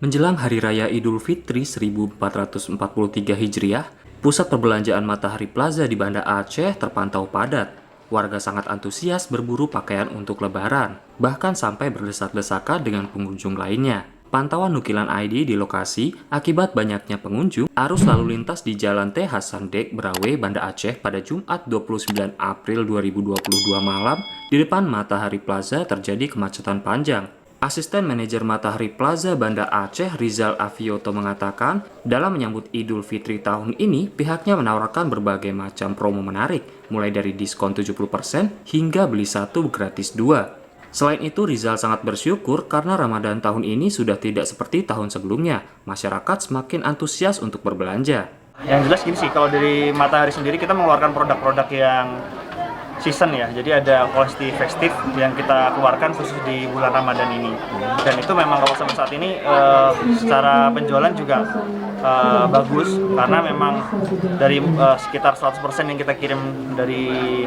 Menjelang Hari Raya Idul Fitri 1443 Hijriah, pusat perbelanjaan Matahari Plaza di Banda Aceh terpantau padat. Warga sangat antusias berburu pakaian untuk Lebaran, bahkan sampai berdesak-desakan dengan pengunjung lainnya. Pantauan nukilan ID di lokasi, akibat banyaknya pengunjung, arus lalu lintas di Jalan T. Hasan Dek, Berawe, Banda Aceh pada Jumat 29 April 2022 malam, di depan Matahari Plaza terjadi kemacetan panjang. Asisten Manajer Matahari Plaza Banda Aceh, Rizal Avioto mengatakan, dalam menyambut Idul Fitri tahun ini, pihaknya menawarkan berbagai macam promo menarik, mulai dari diskon 70% hingga beli satu gratis dua. Selain itu, Rizal sangat bersyukur karena Ramadan tahun ini sudah tidak seperti tahun sebelumnya. Masyarakat semakin antusias untuk berbelanja. Yang jelas gini sih, kalau dari Matahari sendiri kita mengeluarkan produk-produk yang season ya, jadi ada koleksi festif yang kita keluarkan khusus di bulan Ramadan ini. Dan itu memang kalau sampai saat ini secara penjualan juga bagus, karena memang dari sekitar 100% yang kita kirim dari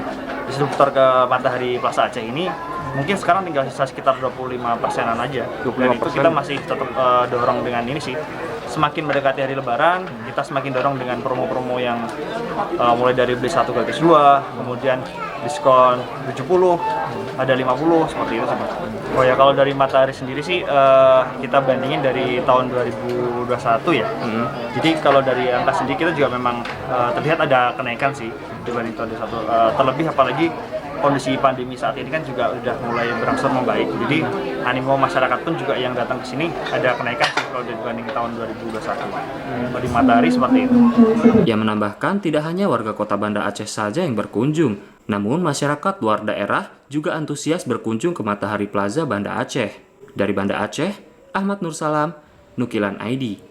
distributor ke Matahari Plaza Aceh ini, mungkin sekarang tinggal sisa sekitar 25%-an aja. 25%. Dan itu kita masih tetap dorong dengan ini sih. Semakin mendekati hari Lebaran, kita semakin dorong dengan promo-promo yang mulai dari beli satu gratis dua, kemudian diskon 70, ada 50, seperti itu sih. Oh ya, kalau dari Matahari sendiri sih kita bandingin dari tahun 2021 ya. Jadi kalau dari angka sendiri kita juga memang terlihat ada kenaikan sih dibanding tahun 2021. Terlebih apalagi kondisi pandemi saat ini kan juga udah mulai berangsur membaik. Jadi animo masyarakat pun juga yang datang ke sini ada kenaikan sih kalau dibanding tahun 2021. Di Matahari seperti itu. Ia menambahkan tidak hanya warga kota Banda Aceh saja yang berkunjung, namun masyarakat luar daerah juga antusias berkunjung ke Matahari Plaza Banda Aceh. Dari Banda Aceh, Ahmad Nursalam, Nukilan ID.